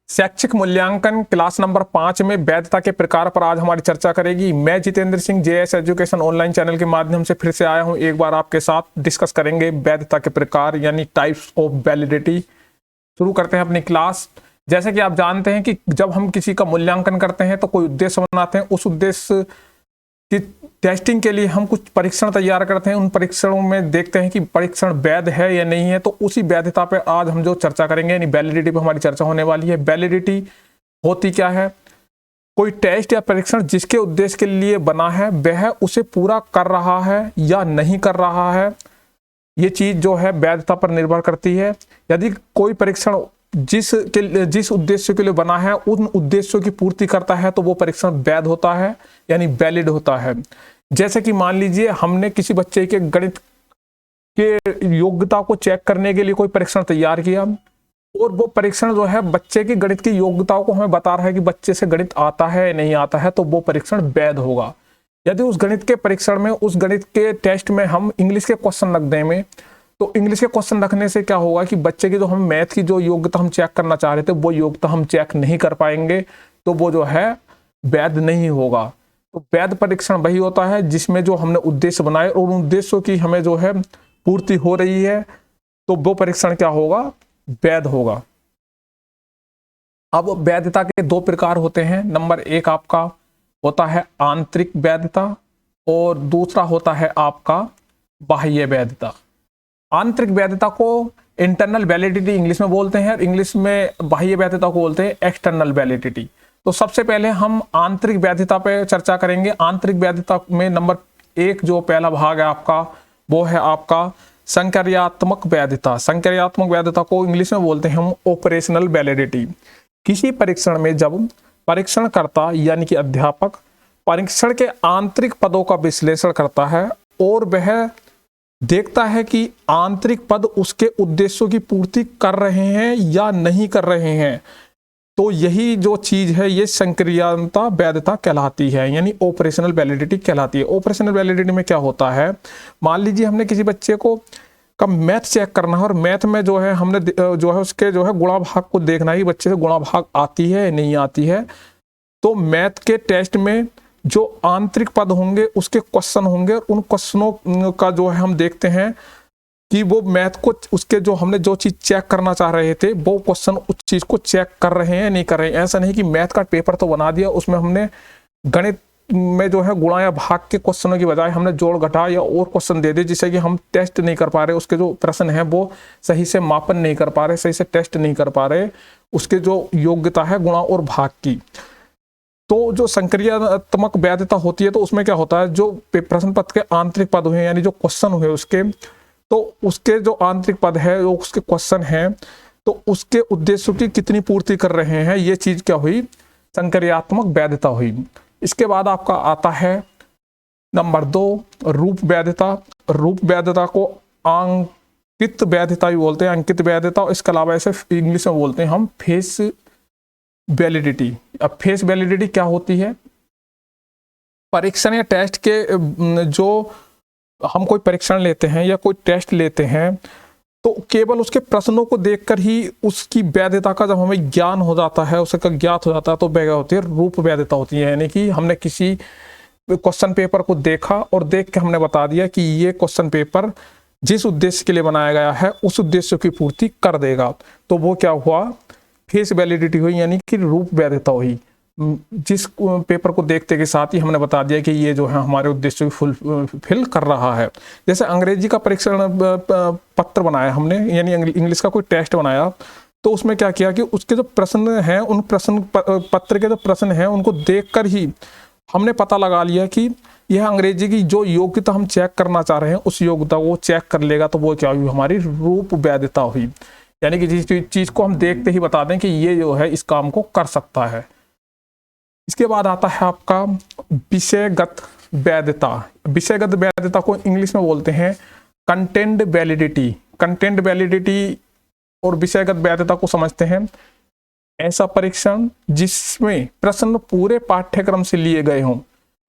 शैक्षिक मूल्यांकन class number 5 में वैधता के प्रकार पर आज हमारी चर्चा करेगी। मैं Jitendra Singh JS education online channel के माध्यम से फिर से आया हूं। एक बार आपके साथ डिस्कस करेंगे वैधता के प्रकार यानी टाइप्स ऑफ वैलिडिटी। शुरू करते हैं अपनी क्लास। जैसे कि आप जानते हैं कि जब हम किसी का मूल्यांकन करते हैं तो कोई उद्देश्य बनाते हैं। उस उद्देश्य की टेस्टिंग के लिए हम कुछ परीक्षण तैयार करते हैं। उन परीक्षणों में देखते हैं कि परीक्षण वैध है या नहीं है। तो उसी वैधता पे आज हम जो चर्चा करेंगे यानी वैलिडिटी पे हमारी चर्चा होने वाली है। वैलिडिटी होती क्या है? कोई टेस्ट या परीक्षण जिसके उद्देश्य के लिए बना है वह उसे पूरा कर रहा है या नहीं कर रहा है, ये चीज जो है वैधता पर निर्भर करती है। यदि कोई परीक्षण जिस उद्देश्य के लिए बना है उन उद्देश्यों की पूर्ति करता है तो वो परीक्षण वैध होता है यानी वैलिड होता है। जैसे कि मान लीजिए हमने किसी बच्चे के गणित के योग्यता को चेक करने के लिए कोई परीक्षण तैयार किया और वो परीक्षण जो है बच्चे की गणित की योग्यताओं को हमें बता रहा है कि बच्चे से गणित आता है या नहीं आता है, तो वो परीक्षण वैध होगा। यदि उस गणित के परीक्षण में, उस गणित के टेस्ट में हम इंग्लिश के क्वेश्चन रख दें में, तो इंग्लिश के क्वेश्चन रखने से क्या होगा कि बच्चे की जो हम मैथ की जो योग्यता हम चेक करना चाह रहे थे वो योग्यता हम चेक नहीं कर पाएंगे, तो वो जो है वैध नहीं होगा। तो वैध परीक्षण वही होता है जिसमें जो हमने उद्देश्य बनाए और उन उद्देश्यों की हमें जो है पूर्ति हो रही है, तो वो परीक्षण क्या होगा? वैध होगा। अब वैधता के दो प्रकार होते हैं। नंबर एक आपका होता है आंतरिक वैधता और दूसरा होता है आपका बाह्य वैधता। आंतरिक वैधता को इंटरनल वैलिडिटी इंग्लिश में बोलते हैं और इंग्लिश में बाह्य वैधता को बोलते हैं एक्सटर्नल वैलिडिटी। तो सबसे पहले हम आंतरिक वैधता पे चर्चा करेंगे। आंतरिक वैधता में नंबर एक जो पहला भाग है आपका वो है आपका संक्रियात्मक वैधता। संक्रियात्मक वैधता को इंग्लिश में बोलते हैं हम ऑपरेशनल वैलिडिटी। किसी परीक्षण में जब परीक्षणकर्ता यानी कि अध्यापक परीक्षण के आंतरिक पदों का विश्लेषण करता है और वह देखता है कि आंतरिक पद उसके उद्देश्यों की पूर्ति कर रहे हैं या नहीं कर रहे हैं, तो यही जो चीज है ये संक्रियात्मक वैधता कहलाती है यानी ऑपरेशनल वैलिडिटी कहलाती है। ऑपरेशनल वैलिडिटी में क्या होता है? मान लीजिए हमने किसी बच्चे को का मैथ चेक करना है और मैथ में जो है हमने जो है उसके जो है गुणा भाग को देखना है, बच्चे से गुणा भाग आती है नहीं आती है। तो मैथ के टेस्ट में जो आंतरिक पद होंगे उसके क्वेश्चन होंगे और उन क्वेश्चनों का जो है हम देखते हैं कि वो मैथ को उसके जो हमने जो चीज चेक करना चाह रहे थे वो क्वेश्चन उस चीज को चेक कर रहे हैं नहीं कर रहे हैं। ऐसा नहीं कि मैथ का पेपर तो बना दिया, उसमें हमने गणित में जो है गुणा या भाग के क्वेश्चनों की बजाय हमने जोड़ घटा या और क्वेश्चन दे दिए जिससे कि हम टेस्ट नहीं कर पा रहे, उसके जो प्रश्न है वो सही से मापन नहीं कर पा रहे, सही से टेस्ट नहीं कर पा रहे उसके जो योग्यता है गुणा और भाग की। तो जो संक्रियात्मक वैधता होती है तो उसमें क्या होता है, जो प्रश्न पत्र के आंतरिक पद हुए यानी जो क्वेश्चन हुए उसके, तो उसके जो आंतरिक पद है जो उसके क्वेश्चन है तो उसके उद्देश्यों की कितनी पूर्ति कर रहे हैं, ये चीज क्या हुई? संक्रियात्मक वैधता हुई। इसके बाद आपका आता है नंबर 2 रूप वैधता। रूप वैधता को अंकित वैधता भी बोलते हैं, अंकित वैधता। इसके अलावा ऐसे इंग्लिश में बोलते हैं हम फेस वैलिडिटी। अब फेस वैलिडिटी क्या होती है? परीक्षण या टेस्ट के जो हम कोई परीक्षण लेते हैं या कोई टेस्ट लेते हैं तो केवल उसके प्रश्नों को देखकर ही उसकी वैधता का जब हमें ज्ञान हो जाता है, उसका ज्ञात हो जाता है, तो वह होती है रूप वैधता होती है। यानी कि हमने किसी क्वेश्चन पेपर को देखा और देख के हमने बता दिया कि ये क्वेश्चन पेपर जिस उद्देश्य के लिए बनाया गया है उस उद्देश्य की पूर्ति कर देगा, तो वो क्या हुआ? फेस वैलिडिटी हुई यानी कि रूप वैधता हुई। जिस पेपर को देखते के साथ ही हमने बता दिया कि ये जो है हमारे उद्देश्य को फुलफिल कर रहा है। जैसे अंग्रेजी का परीक्षण पत्र बनाया हमने यानी इंग्लिश का कोई टेस्ट बनाया, तो उसमें क्या किया कि उसके जो प्रश्न हैं उन प्रश्न पत्र के जो प्रश्न हैं उनको देखकर ही हमने पता लगा लिया कि यह अंग्रेजी की जो योग्यता हम चेक करना चाह रहे हैं उस योग्यता को चेक कर लेगा, तो वो क्या हुई? हमारी रूप वैधता हुई। यानी कि जिस चीज को हम देखते ही बता दें कि ये जो है इस काम को कर सकता है। इसके बाद आता है आपका विषयगत वैधता। विषयगत वैधता को इंग्लिश में बोलते हैं कंटेंट वैलिडिटी। कंटेंट वैलिडिटी और विषयगत वैधता को समझते हैं ऐसा परीक्षण जिसमें प्रश्न पूरे पाठ्यक्रम से लिए गए हों,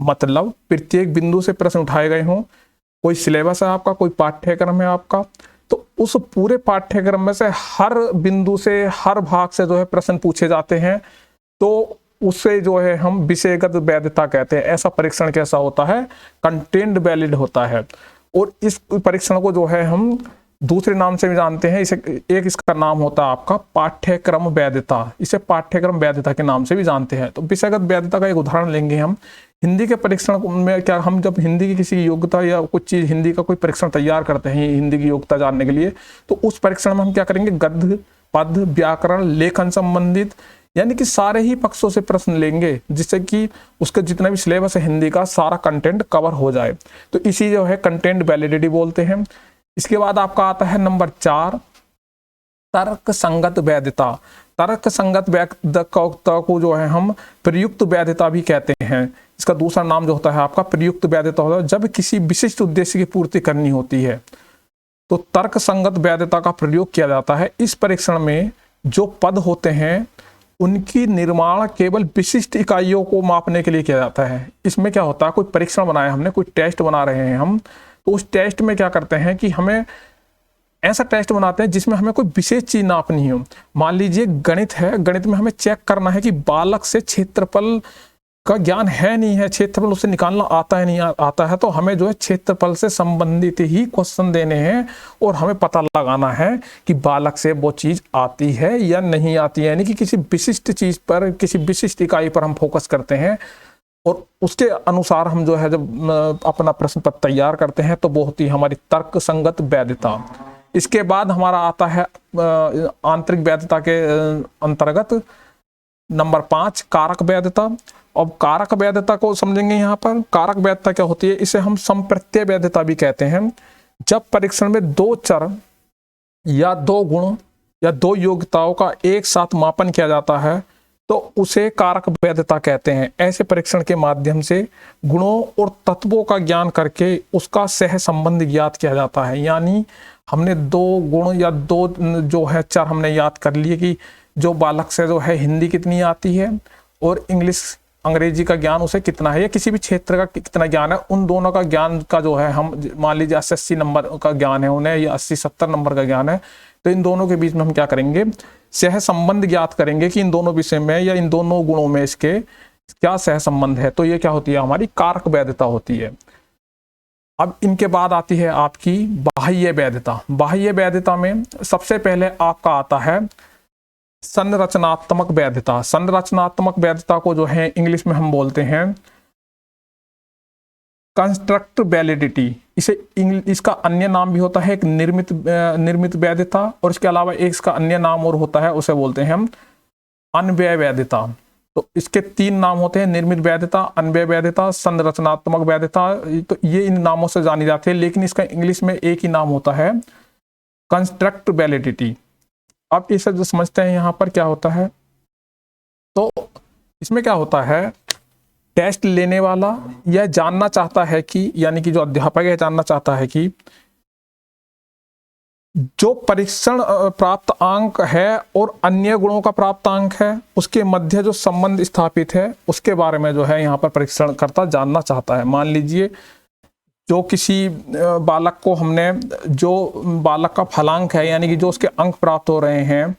मतलब प्रत्येक बिंदु से प्रश्न उठाए गए हों। कोई सिलेबस है आपका, कोई पाठ्यक्रम है आपका, तो उस पूरे पाठ्यक्रम में से हर बिंदु से, हर भाग से जो है प्रश्न पूछे जाते हैं, तो उसे जो है हम विषयगत वैधता कहते हैं। ऐसा परीक्षण कैसा होता है? कंटेंट वैलिड होता है। और इस परीक्षण को जो है हम दूसरे नाम से भी जानते हैं। इसे एक इसका नाम होता है आपका पाठ्यक्रम वैधता। इसे पाठ्यक्रम वैधता के नाम से भी जानते हैं। तो विषयगत वैधता का एक उदाहरण लेंगे हम। हिंदी के परीक्षण में क्या, हम जब हिंदी की किसी योग्यता या कुछ चीज, हिंदी का कोई परीक्षण तैयार करते हैं हिंदी की योग्यता जानने के लिए, तो उस परीक्षण में हम क्या करेंगे? गद्य, पद, व्याकरण, लेखन संबंधित, यानी कि सारे ही पक्षों से प्रश्न लेंगे, जिससे कि उसका जितना भी सिलेबस है हिंदी का, सारा कंटेंट कवर हो जाए। तो इसी जो है कंटेंट वैलिडिटी बोलते हैं। इसके बाद आपका आता है नंबर 4, तर्क संगत वैधता। तर्क संगत वैधता को जो है हम प्रयुक्त वैधता भी कहते हैं। इसका दूसरा नाम जो होता है आपका प्रयुक्त वैधता होता है। जब किसी विशिष्ट उद्देश्य की पूर्ति करनी होती है तो तर्क संगत वैधता का प्रयोग किया जाता है। इस परीक्षण में जो पद होते हैं उनकी निर्माण केवल विशिष्ट इकाइयों को मापने के लिए किया जाता है। इसमें क्या होता है, कोई परीक्षण बनाया हमने, कोई टेस्ट बना रहे हैं हम, तो उस टेस्ट में क्या करते हैं कि हमें ऐसा टेस्ट बनाते हैं जिसमें हमें कोई विशेष चीज नापनी हो। मान लीजिए गणित है, गणित में हमें चेक करना है कि बालक से क्षेत्रफल का ज्ञान है नहीं है, क्षेत्रफल उसे निकालना आता है नहीं आता है, तो हमें जो है क्षेत्रफल से संबंधित ही क्वेश्चन देने हैं और हमें पता लगाना है कि बालक से वो चीज आती है या नहीं आती है। यानी कि किसी विशिष्ट चीज पर, किसी विशिष्ट इकाई पर हम फोकस करते हैं और उसके अनुसार हम जो है जब अपना प्रश्न पत्र तैयार करते हैं तो वो होती है हमारी तर्क संगत वैधता। इसके बाद हमारा आता है आंतरिक वैधता के अंतर्गत नंबर 5, कारक वैधता। अब कारक वैधता को समझेंगे। यहाँ पर कारक वैधता क्या होती है, इसे हम संप्रत्यय वैधता भी कहते हैं। जब परीक्षण में 2 चर या 2 गुण या 2 योग्यताओं का एक साथ मापन किया जाता है तो उसे कारक वैधता कहते हैं। ऐसे परीक्षण के माध्यम से गुणों और तत्वों का ज्ञान करके उसका सह संबंध ज्ञात किया जाता है। यानी हमने 2 गुण या 2 जो है चर हमने याद कर लिए कि जो बालक से जो है हिंदी कितनी आती है और इंग्लिश, अंग्रेजी का ज्ञान उसे कितना है या किसी भी क्षेत्र का कितना ज्ञान है, उन दोनों का ज्ञान का जो है हम मान लीजिए 80 नंबर का ज्ञान है उन्हें या 80-70 नंबर का ज्ञान है, तो इन दोनों के बीच में हम क्या करेंगे? सह संबंध ज्ञात करेंगे कि इन दोनों विषय में या इन दोनों गुणों में इसके क्या सह संबंध है। तो ये क्या होती है? हमारी कारक वैधता होती है। अब इनके बाद आती है आपकी बाह्य वैधता। बाह्य वैधता में सबसे पहले आपका आता है संरचनात्मक वैधता। संरचनात्मक वैधता को जो है इंग्लिश में हम बोलते हैं कंस्ट्रक्ट वैलिडिटी। इसे इसका अन्य नाम भी होता है एक निर्मित वैधता, और इसके अलावा एक इसका अन्य नाम और होता है, उसे बोलते हैं हम अन्वय वैधता। तो इसके 3 नाम होते हैं, निर्मित वैधता, अन्वय वैधता, संरचनात्मक वैधता। तो ये इन नामों से जानी जाती है, लेकिन इसका इंग्लिश में एक ही नाम होता है कंस्ट्रक्ट वैलिडिटी। अब इसे जो समझते हैं यहाँ पर क्या होता है, तो इसमें क्या होता है, टेस्ट लेने वाला यह जानना चाहता है कि, यानी कि जो अध्यापक है जानना चाहता है कि जो परीक्षण प्राप्त अंक है और अन्य गुणों का प्राप्त अंक है उसके मध्य जो संबंध स्थापित है उसके बारे में जो है यहाँ पर परीक्षणकर्ता जानना चाहता है। मान लीजिए जो किसी बालक को हमने, जो बालक का फलांक है यानी कि जो उसके अंक प्राप्त हो रहे हैं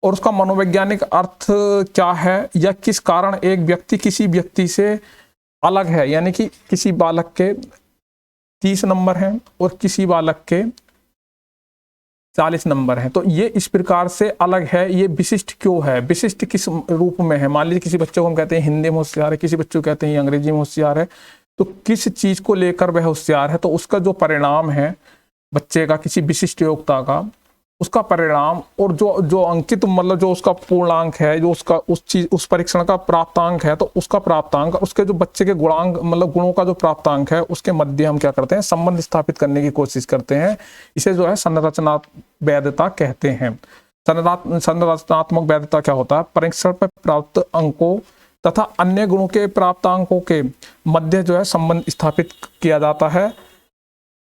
और उसका मनोवैज्ञानिक अर्थ क्या है या किस कारण एक व्यक्ति किसी व्यक्ति से अलग है, यानी कि किसी बालक के 30 नंबर हैं और किसी बालक के 40 नंबर हैं, तो ये इस प्रकार से अलग है, ये विशिष्ट क्यों है, विशिष्ट किस रूप में है। मान लीजिए किसी बच्चे को हम कहते हैं हिंदी में होशियार है, किसी बच्चे को कहते हैं अंग्रेजी में होशियार है, तो किस चीज को लेकर वह होशियार है, तो उसका जो परिणाम है बच्चे का किसी विशिष्ट योग्यता का, उसका परिणाम और जो अंकित मतलब जो उसका पूर्णांक है, जो उसका उस परीक्षण का प्राप्तांक है, तो उसका प्राप्तांक उसके जो बच्चे के गुणांक मतलब गुणों का जो प्राप्तांक है उसके मध्य हम क्या करते हैं, संबंध स्थापित करने की कोशिश करते हैं। इसे जो है संरचनात्मक वैधता कहते हैं। संरचनात्मक वैधता क्या होता है, परीक्षण पर प्राप्त अंकों तथा अन्य गुणों के प्राप्तांकों के मध्य जो है संबंध स्थापित किया जाता है।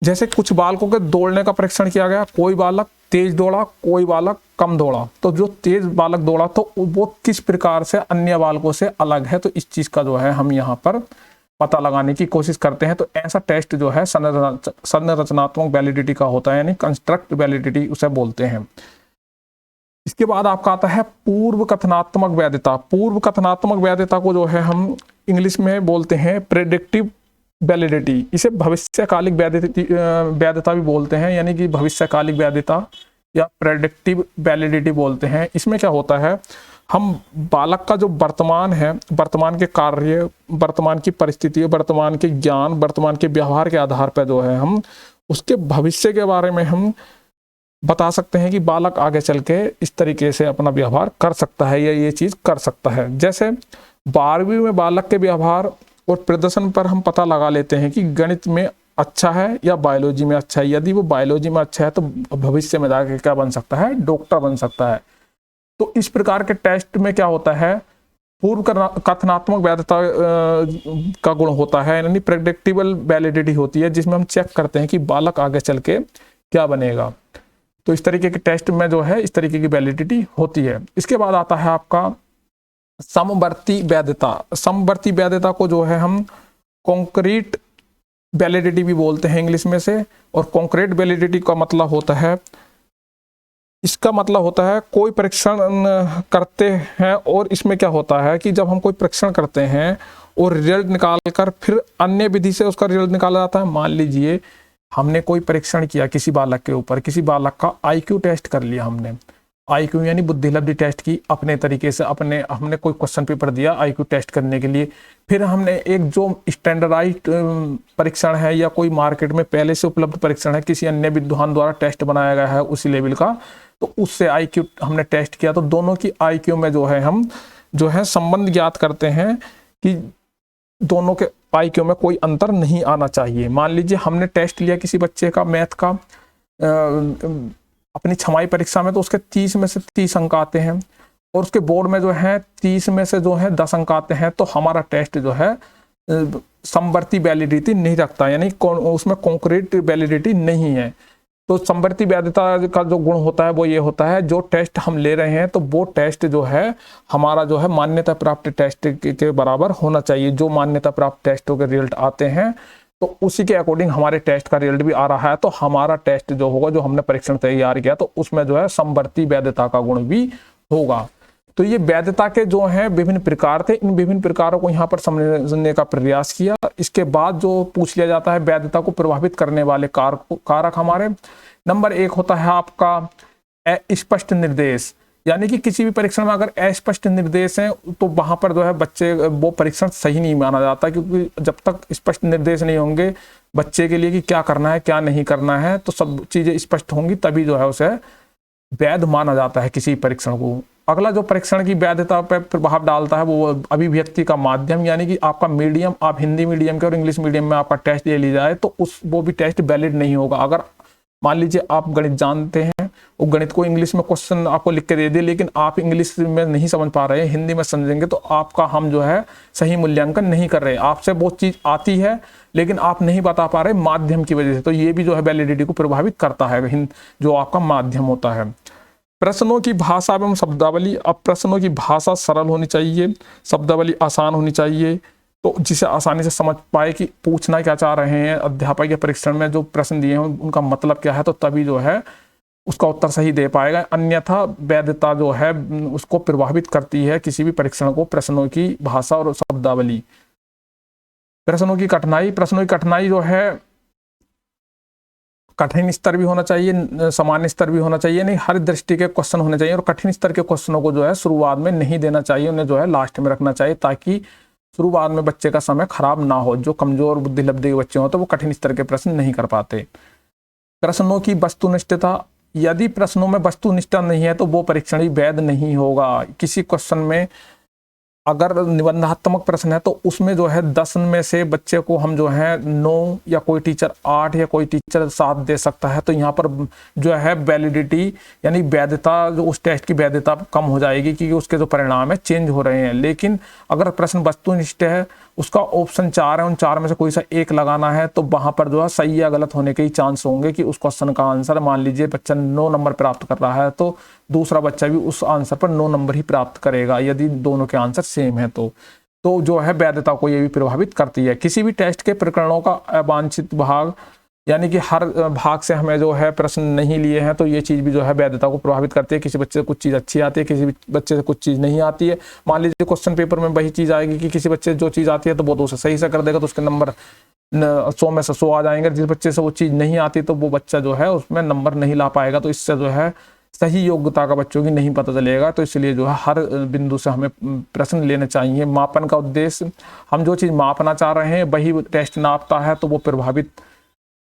जैसे कुछ बालकों के दौड़ने का परीक्षण किया गया, कोई बालक तेज दौड़ा, कोई बालक कम दौड़ा, तो जो तेज बालक दौड़ा तो वो किस प्रकार से अन्य बालकों से अलग है, तो इस चीज का जो है हम यहाँ पर पता लगाने की कोशिश करते हैं। तो ऐसा टेस्ट जो है संरचनात्मक वैलिडिटी का होता है, यानी कंस्ट्रक्ट वैलिडिटी उसे बोलते हैं। इसके बाद आपका आता है पूर्व कथनात्मक वैधता। पूर्व कथनात्मक वैधता को जो है हम इंग्लिश में बोलते हैं प्रेडिक्टिव वैलिडिटी। इसे भविष्यकालिक वैधता भी बोलते हैं, यानी कि भविष्यकालिक वैधता या प्रेडिक्टिव वैलिडिटी बोलते हैं। इसमें क्या होता है, हम बालक का जो वर्तमान है, वर्तमान के कार्य, वर्तमान की परिस्थिति, वर्तमान के ज्ञान, वर्तमान के व्यवहार के आधार पर जो है हम उसके भविष्य के बारे में हम बता सकते हैं कि बालक आगे चल के इस तरीके से अपना व्यवहार कर सकता है या ये चीज़ कर सकता है। जैसे 12वीं में बालक के व्यवहार और प्रदर्शन पर हम पता लगा लेते हैं कि गणित में अच्छा है या बायोलॉजी में अच्छा है। यदि वो बायोलॉजी में अच्छा है तो भविष्य में जाके क्या बन सकता है, डॉक्टर बन सकता है। तो इस प्रकार के टेस्ट में क्या होता है, पूर्व कथनात्मक वैधता का गुण होता है, यानी प्रेडिक्टेबल वैलिडिटी होती है, जिसमें हम चेक करते हैं कि बालक आगे चल के क्या बनेगा। तो इस तरीके के टेस्ट में जो है इस तरीके की वैलिडिटी होती है। इसके बाद आता है आपका समवर्ती वैधता। समवर्ती वैधता को जो है हम कॉन्क्रीट वैलिडिटी भी बोलते हैं इंग्लिश में से। और कॉन्क्रीट वैलिडिटी का मतलब होता है, इसका मतलब होता है कोई परीक्षण करते हैं और इसमें क्या होता है कि जब हम कोई परीक्षण करते हैं और रिजल्ट निकाल कर फिर अन्य विधि से उसका रिजल्ट निकाला जाता है। मान लीजिए हमने कोई परीक्षण किया किसी बालक के ऊपर, किसी बालक का आईक्यू टेस्ट कर लिया हमने, आईक्यू यानी बुद्धिलब्धि टेस्ट की अपने तरीके से, हमने कोई क्वेश्चन पेपर दिया आईक्यू टेस्ट करने के लिए। फिर हमने एक जो स्टैंडर्डाइज्ड परीक्षण है या कोई मार्केट में पहले से उपलब्ध परीक्षण है, किसी अन्य विद्वान द्वारा टेस्ट बनाया गया है उसी लेवल का, तो उससे आईक्यू हमने टेस्ट किया। तो दोनों की आईक्यू में जो है हम जो है संबंध ज्ञात करते हैं कि दोनों के आईक्यू में कोई अंतर नहीं आना चाहिए। मान लीजिए हमने टेस्ट लिया किसी बच्चे का मैथ का अपनी छमाही परीक्षा में, तो उसके 30 में से 30 अंक आते हैं और उसके बोर्ड में जो है 30 में से जो है 10 अंक आते हैं, तो हमारा टेस्ट जो है समवर्ती वैलिडिटी नहीं रखता, यानी उसमें कॉन्क्रीट वैलिडिटी नहीं है। तो समवर्ती वैधता का जो गुण होता है वो ये होता है, जो टेस्ट हम ले रहे हैं तो वो टेस्ट जो है हमारा जो है मान्यता प्राप्त टेस्ट के बराबर होना चाहिए। जो मान्यता प्राप्त टेस्टों के रिजल्ट आते हैं तो उसी के अकॉर्डिंग हमारे टेस्ट का रिजल्ट भी आ रहा है, तो हमारा टेस्ट जो होगा, जो हमने परीक्षण तैयार किया, तो उसमें जो है समवर्ती वैधता का गुण भी होगा। तो ये वैधता के जो हैं विभिन्न प्रकार थे, इन विभिन्न प्रकारों को यहाँ पर समझने का प्रयास किया। इसके बाद जो पूछ लिया जाता है, वैधता को प्रभावित करने वाले कारक हमारे नंबर 1 होता है आपका अस्पष्ट निर्देश, यानी कि किसी भी परीक्षण में अगर अस्पष्ट निर्देश है तो वहां पर जो है बच्चे वो परीक्षण सही नहीं माना जाता, क्योंकि जब तक स्पष्ट निर्देश नहीं होंगे बच्चे के लिए कि क्या करना है क्या नहीं करना है, तो सब चीजें स्पष्ट होंगी तभी जो है उसे वैध माना जाता है किसी परीक्षण को। अगला जो परीक्षण की वैधता पर प्रभाव डालता है वो अभिव्यक्ति का माध्यम, यानी कि आपका मीडियम, आप हिंदी मीडियम के और इंग्लिश मीडियम में आपका टेस्ट ले ली जाए तो वो भी टेस्ट वैलिड नहीं होगा। अगर मान लीजिए आप गणित जानते हैं, वो गणित को इंग्लिश में क्वेश्चन आपको लिख के दे दे, लेकिन आप इंग्लिश में नहीं समझ पा रहे हैं, हिंदी में समझेंगे तो आपका हम जो है सही मूल्यांकन नहीं कर रहे। आपसे वो चीज आती है लेकिन आप नहीं बता पा रहे माध्यम की वजह से, तो ये भी जो है वैलिडिटी को प्रभावित करता है, जो आपका माध्यम होता है। प्रश्नों की भाषा एवं शब्दावली। अब प्रश्नों की भाषा सरल होनी चाहिए, शब्दावली आसान होनी चाहिए, तो जिसे आसानी से समझ पाए कि पूछना क्या चाह रहे हैं अध्यापक या परीक्षण में जो प्रश्न दिए हैं उनका मतलब क्या है, तो तभी जो है उसका उत्तर सही दे पाएगा। अन्यथा वैधता जो है उसको प्रभावित करती है किसी भी परीक्षण को, प्रश्नों की भाषा और शब्दावली। प्रश्नों की कठिनाई जो है कठिन स्तर भी होना चाहिए, सामान्य स्तर भी होना चाहिए, नहीं हर दृष्टि के क्वेश्चन होने चाहिए। और कठिन स्तर के क्वेश्चनों को जो है शुरुआत में नहीं देना चाहिए, उन्हें जो है लास्ट में रखना चाहिए, ताकि शुरुआत में बच्चे का समय खराब ना हो। जो कमजोर बुद्धिलब्धि के बच्चे होते हैं वो कठिन स्तर के प्रश्न नहीं कर पाते। प्रश्नों की वस्तुनिष्ठता। यदि प्रश्नों में वस्तुनिष्ठता नहीं है तो वो परीक्षण ही वैध नहीं होगा। किसी क्वेश्चन में अगर निबंधात्मक प्रश्न है तो उसमें जो है 10 में से बच्चे को हम जो है 9 या कोई टीचर 8 या कोई टीचर 7 दे सकता है, तो यहाँ पर जो है वैलिडिटी यानी वैधता, जो उस टेस्ट की वैधता कम हो जाएगी क्योंकि उसके जो परिणाम है चेंज हो रहे हैं। लेकिन अगर प्रश्न वस्तुनिष्ठ है, उसका ऑप्शन 4 है, उन 4 में से कोई सा एक लगाना है, तो वहां पर जो है सही या गलत होने के ही चांस होंगे कि उस क्वेश्चन का आंसर, मान लीजिए बच्चा 9 नंबर प्राप्त कर रहा है तो दूसरा बच्चा भी उस आंसर पर 9 नंबर ही प्राप्त करेगा यदि दोनों के आंसर सेम है। तो तो जो है वैधता को ये भी प्रभावित करती है। किसी भी टेस्ट के प्रकरणों का अवांछित भाग, यानी कि हर भाग से हमें जो है प्रश्न नहीं लिए हैं, तो ये चीज़ भी जो है वैधता को प्रभावित करती है। किसी बच्चे से कुछ चीज़ अच्छी आती है, किसी बच्चे से कुछ चीज़ नहीं आती है। मान लीजिए क्वेश्चन पेपर में वही चीज़ आएगी कि किसी बच्चे से जो चीज़ आती है तो वो तो उसे सही से कर देगा, तो उसके नंबर 100 में से 100 आ जाएंगे। जिस बच्चे से वो चीज़ नहीं आती तो वो बच्चा जो है उसमें नंबर नहीं ला पाएगा। तो इससे जो है सही योग्यता का बच्चों की नहीं पता चलेगा। तो इसलिए जो है हर बिंदु से हमें प्रश्न लेने चाहिए। मापन का उद्देश्य, हम जो चीज़ मापना चाह रहे हैं वही टेस्ट नापता है, तो वो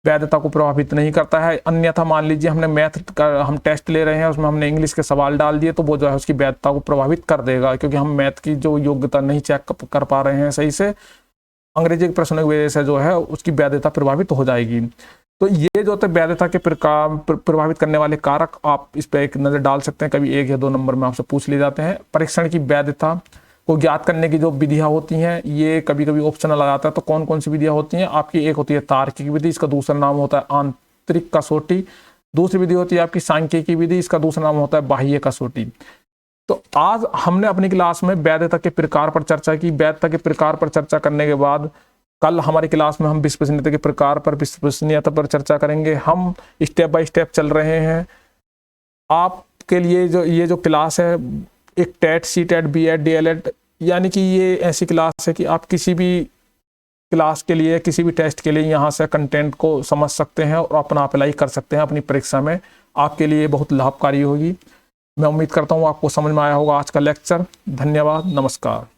वैधता को प्रभावित नहीं करता है। अन्यथा मान लीजिए हमने मैथ का हम टेस्ट ले रहे हैं, उसमें हमने इंग्लिश के सवाल डाल दिए, तो वो जो है उसकी वैधता को प्रभावित कर देगा, क्योंकि हम मैथ की जो योग्यता नहीं चेक कर पा रहे हैं सही से, अंग्रेजी के प्रश्नों की वजह से जो है उसकी वैधता प्रभावित हो जाएगी। तो ये जो होते वैधता के प्रभावित करने वाले कारक, आप इस पर एक नज़र डाल सकते हैं। कभी 1 या 2 नंबर में आपसे पूछ लिए जाते हैं। परीक्षण की वैधता को ज्ञात करने की जो विधियां होती हैं, ये कभी कभी ऑप्शनल आ जाता है। तो कौन कौन सी विधियां होती हैं आपकी? एक होती है तार्किक विधि, इसका दूसरा नाम होता है आंतरिक कसौटी। दूसरी विधि होती है आपकी सांख्यिकी विधि, इसका दूसरा नाम होता है बाह्य कसौटी। तो आज हमने अपनी क्लास में वैधता के प्रकार पर चर्चा की। वैधता के प्रकार पर चर्चा करने के बाद कल हमारी क्लास में हम विश्वसनीयता के प्रकार पर, विश्वसनीयता पर चर्चा करेंगे। हम स्टेप बाय स्टेप चल रहे हैं। आपके लिए जो ये जो क्लास है, एक टेट, सीटेट, बीएड, डीएलएड, यानी कि ये ऐसी क्लास है कि आप किसी भी क्लास के लिए, किसी भी टेस्ट के लिए यहाँ से कंटेंट को समझ सकते हैं और अपना अप्लाई कर सकते हैं अपनी परीक्षा में। आपके लिए बहुत लाभकारी होगी। मैं उम्मीद करता हूँ आपको समझ में आया होगा आज का लेक्चर। धन्यवाद, नमस्कार।